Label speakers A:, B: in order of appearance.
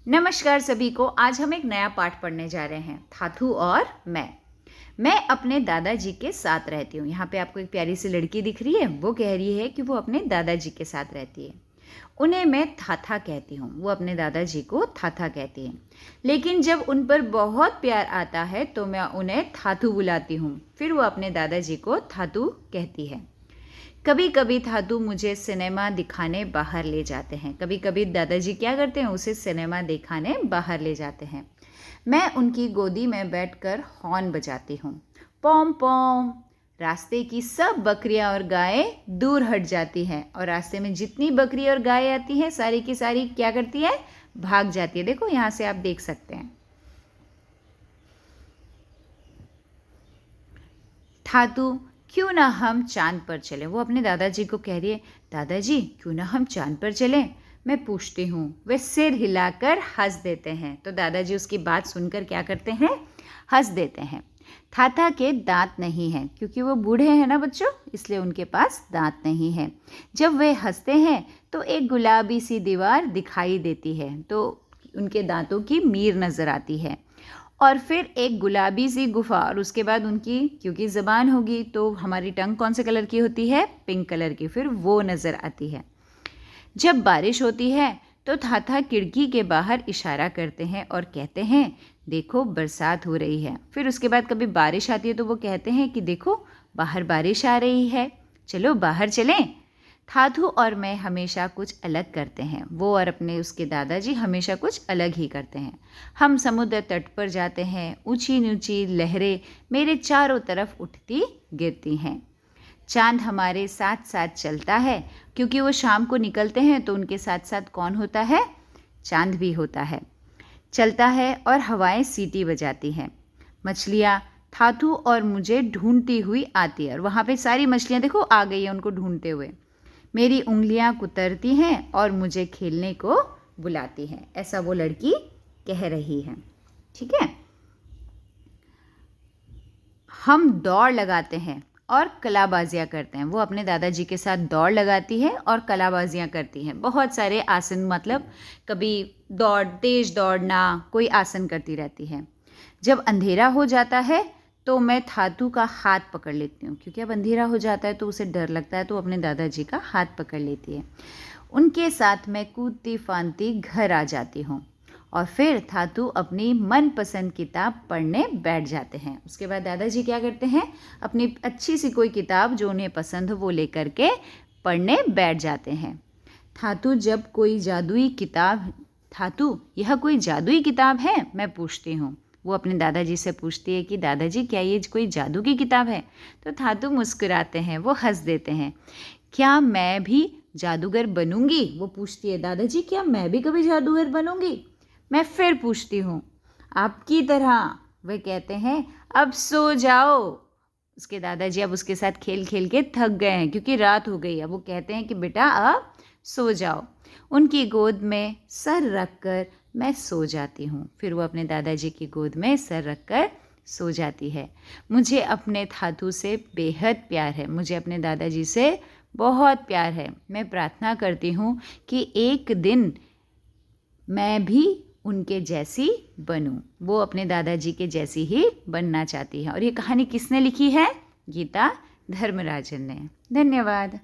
A: नमस्कार सभी को। आज हम एक नया पाठ पढ़ने जा रहे हैं, थाथू और मैं अपने दादाजी के साथ रहती हूँ। यहाँ पे आपको एक प्यारी सी लड़की दिख रही है, वो कह रही है कि वो अपने दादाजी के साथ रहती है। उन्हें मैं थाथा कहती हूँ, वो अपने दादाजी को थाथा कहती है। लेकिन जब उन पर बहुत प्यार आता है तो मैं उन्हें थाथू बुलाती हूँ, फिर वो अपने दादाजी को थाथू कहती है। कभी कभी थाथू मुझे सिनेमा दिखाने बाहर ले जाते हैं। कभी कभी दादाजी क्या करते हैं, उसे सिनेमा दिखाने बाहर ले जाते हैं। मैं उनकी गोदी में बैठकर हॉर्न बजाती हूँ, पॉम पॉम। रास्ते की सब बकरियां और गायें दूर हट जाती हैं और रास्ते में जितनी बकरी और गायें आती हैं सारी की सारी क्या करती है, भाग जाती है। देखो यहाँ से आप देख सकते हैं। थाथू, क्यों ना हम चांद पर चलें। वो अपने दादाजी को कह रही है, दादाजी क्यों ना हम चांद पर चलें। मैं पूछती हूँ, वे सिर हिलाकर हंस देते हैं। तो दादाजी उसकी बात सुनकर क्या करते हैं, हंस देते हैं। थाथा के दांत नहीं हैं क्योंकि वो बूढ़े हैं ना बच्चों, इसलिए उनके पास दांत नहीं है। जब वे हंसते हैं तो एक गुलाबी सी दीवार दिखाई देती है, तो उनके दांतों की मीर नज़र आती है। और फिर एक गुलाबी सी गुफा, और उसके बाद उनकी क्योंकि ज़बान होगी तो हमारी टंग कौन से कलर की होती है, पिंक कलर की, फिर वो नज़र आती है। जब बारिश होती है तो थाथा खिड़की के बाहर इशारा करते हैं और कहते हैं, देखो बरसात हो रही है। फिर उसके बाद कभी बारिश आती है तो वो कहते हैं कि देखो बाहर बारिश आ रही है, चलो बाहर चलें। थाथू और मैं हमेशा कुछ अलग करते हैं, वो और अपने उसके दादाजी हमेशा कुछ अलग ही करते हैं। हम समुद्र तट पर जाते हैं, ऊंची ऊंची लहरें मेरे चारों तरफ उठती गिरती हैं। चांद हमारे साथ साथ चलता है, क्योंकि वो शाम को निकलते हैं तो उनके साथ साथ कौन होता है, चांद भी होता है। चलता है और हवाएं सीटी बजाती हैं। मछलियाँ थाथू और मुझे ढूंढती हुई आती है, और वहाँ पे सारी मछलियाँ देखो आ गई है उनको ढूंढते हुए। मेरी उंगलियां कुतरती हैं और मुझे खेलने को बुलाती हैं। ऐसा वो लड़की कह रही है, ठीक है। हम दौड़ लगाते हैं और कलाबाजियाँ करते हैं। वो अपने दादाजी के साथ दौड़ लगाती है और कलाबाजियाँ करती हैं। बहुत सारे आसन, मतलब कभी दौड़, तेज दौड़ना, कोई आसन करती रहती है। जब अंधेरा हो जाता है तो मैं थाथू का हाथ पकड़ लेती हूँ, क्योंकि अब अंधेरा हो जाता है तो उसे डर लगता है, तो अपने दादाजी का हाथ पकड़ लेती है। उनके साथ मैं कूदती फांदती घर आ जाती हूँ और फिर थाथू अपनी मनपसंद किताब पढ़ने बैठ जाते हैं। उसके बाद दादाजी क्या करते हैं, अपनी अच्छी सी कोई किताब जो उन्हें पसंद हो वो लेकर के पढ़ने बैठ जाते हैं। थाथू, जब कोई जादुई किताब, थाथू यह कोई जादुई किताब है, मैं पूछती हूँ। वो अपने दादाजी से पूछती है कि दादाजी क्या ये कोई जादू की किताब है। तो थाथू मुस्कुराते हैं, वो हंस देते हैं। क्या मैं भी जादूगर बनूंगी, वो पूछती है, दादाजी क्या मैं भी कभी जादूगर बनूंगी। मैं फिर पूछती हूँ, आपकी तरह। वे कहते हैं, अब सो जाओ। उसके दादाजी अब उसके साथ खेल खेल के थक गए हैं क्योंकि रात हो गई है। वो कहते हैं कि बेटा अब सो जाओ। उनकी गोद में सर रखकर मैं सो जाती हूँ। फिर वो अपने दादाजी की गोद में सर रखकर सो जाती है। मुझे अपने थाथू से बेहद प्यार है, मुझे अपने दादाजी से बहुत प्यार है। मैं प्रार्थना करती हूँ कि एक दिन मैं भी उनके जैसी बनूं। वो अपने दादाजी के जैसी ही बनना चाहती है। और ये कहानी किसने लिखी है, गीता धर्मराजन ने। धन्यवाद।